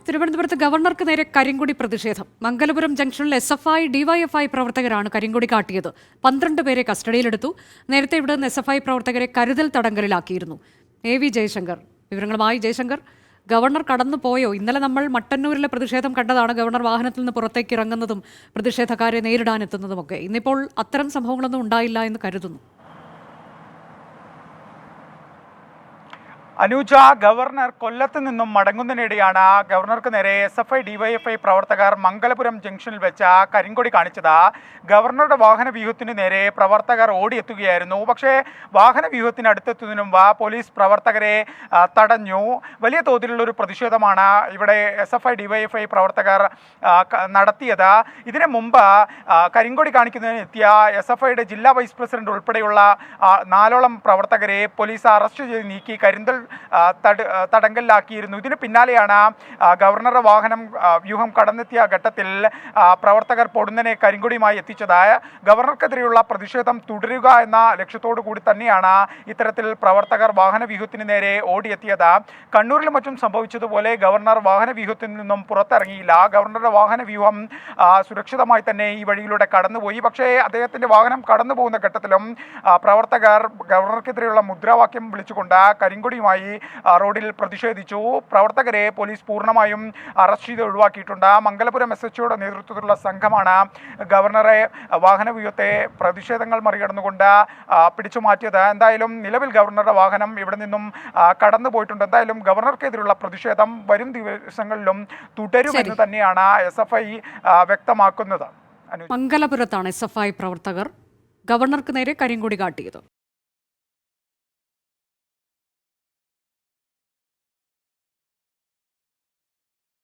തിരുവനന്തപുരത്ത് ഗവർണർക്ക് നേരെ കരിങ്കൊടി പ്രതിഷേധം. മംഗലപുരം ജംഗ്ഷനിൽ SFI, DYFI പ്രവർത്തകരാണ് കരിങ്കൊടി കാട്ടിയത്. 12 പേരെ കസ്റ്റഡിയിലെടുത്തു. നേരത്തെ ഇവിടെ നിന്ന് SFI പ്രവർത്തകരെ കരുതൽ തടങ്കലിലാക്കിയിരുന്നു. AV ജയശങ്കർ വിവരങ്ങളുമായി. ജയശങ്കർ, ഗവർണർ കടന്നുപോയോ? ഇന്നലെ നമ്മൾ മട്ടന്നൂരിലെ പ്രതിഷേധം കണ്ടതാണ്. ഗവർണർ വാഹനത്തിൽ നിന്ന് പുറത്തേക്ക് ഇറങ്ങുന്നതും പ്രതിഷേധക്കാരെ നേരിടാനെത്തുന്നതുമൊക്കെ. ഇന്നിപ്പോൾ അത്തരം സംഭവങ്ങളൊന്നും ഉണ്ടായില്ല എന്ന് കരുതുന്നു. അനുജ, ഗവർണർ കൊല്ലത്ത് നിന്നും മടങ്ങുന്നതിനിടെയാണ് ഗവർണർക്ക് നേരെ SFI, DYFI പ്രവർത്തകർ മംഗലപുരം ജംഗ്ഷനിൽ വെച്ച് കരിങ്കൊടി കാണിച്ചത്. ഗവർണറുടെ വാഹന വ്യൂഹത്തിന് നേരെ പ്രവർത്തകർ ഓടിയെത്തുകയായിരുന്നു. പക്ഷേ വാഹന വ്യൂഹത്തിന് അടുത്തെത്തുന്നതിന് മുമ്പ് പോലീസ് പ്രവർത്തകരെ തടഞ്ഞു. വലിയ തോതിലുള്ള ഒരു പ്രതിഷേധമാണ് ഇവിടെ SFI, DYFI പ്രവർത്തകർ നടത്തിയത്. ഇതിനു മുമ്പ് കരിങ്കൊടി കാണിക്കുന്നതിന് എത്തിയ SFIയുടെ ജില്ലാ വൈസ് പ്രസിഡന്റ് ഉൾപ്പെടെയുള്ള 4ഓളം പ്രവർത്തകരെ പോലീസ് അറസ്റ്റ് ചെയ്ത് നീക്കി തടങ്കലിലാക്കിയിരുന്നു. ഇതിന് പിന്നാലെയാണ് ഗവർണറുടെ വാഹനം വ്യൂഹം കടന്നെത്തിയ ഘട്ടത്തിൽ പ്രവർത്തകർ പൊടുന്നനെ കരിങ്കൊടിയുമായി എത്തിച്ചത്. ഗവർണർക്കെതിരെയുള്ള പ്രതിഷേധം തുടരുക എന്ന ലക്ഷ്യത്തോടു കൂടി തന്നെയാണ് ഇത്തരത്തിൽ പ്രവർത്തകർ വാഹന വ്യൂഹത്തിന് നേരെ ഓടിയെത്തിയത്. കണ്ണൂരിലും മറ്റും സംഭവിച്ചതുപോലെ ഗവർണർ വാഹന വ്യൂഹത്തിൽ നിന്നും പുറത്തിറങ്ങിയില്ല. ഗവർണറുടെ വാഹന വ്യൂഹം സുരക്ഷിതമായി തന്നെ ഈ വഴിയിലൂടെ കടന്നുപോയി. പക്ഷേ അദ്ദേഹത്തിന്റെ വാഹനം കടന്നു പോകുന്ന ഘട്ടത്തിലും പ്രവർത്തകർ ഗവർണർക്കെതിരെയുള്ള മുദ്രാവാക്യം വിളിച്ചുകൊണ്ട് കരിങ്കൊടിയുമായി റോഡിൽ പ്രതിഷേധിച്ചു. പ്രവർത്തകരെ പോലീസ് പൂർണ്ണമായും അറസ്റ്റ് ചെയ്ത് ഒഴിവാക്കിയിട്ടുണ്ട്. മംഗലപുരം SHOയുടെ നേതൃത്വത്തിലുള്ള സംഘമാണ് ഗവർണറെ വാഹന വ്യൂഹത്തെ പ്രതിഷേധങ്ങൾ മറികടന്നുകൊണ്ട് പിടിച്ചു മാറ്റിയത്. എന്തായാലും നിലവിൽ ഗവർണറുടെ വാഹനം ഇവിടെ നിന്നും കടന്നു പോയിട്ടുണ്ട്. എന്തായാലും ഗവർണർക്കെതിരെയുള്ള പ്രതിഷേധം വരും ദിവസങ്ങളിലും തുടരുമെന്ന് തന്നെയാണ് SFI വ്യക്തമാക്കുന്നത്. മംഗലപുരത്താണ് SFI പ്രവർത്തകർ ഗവർണർക്ക് നേരെ കരിങ്കൊടി കാട്ടിയത്.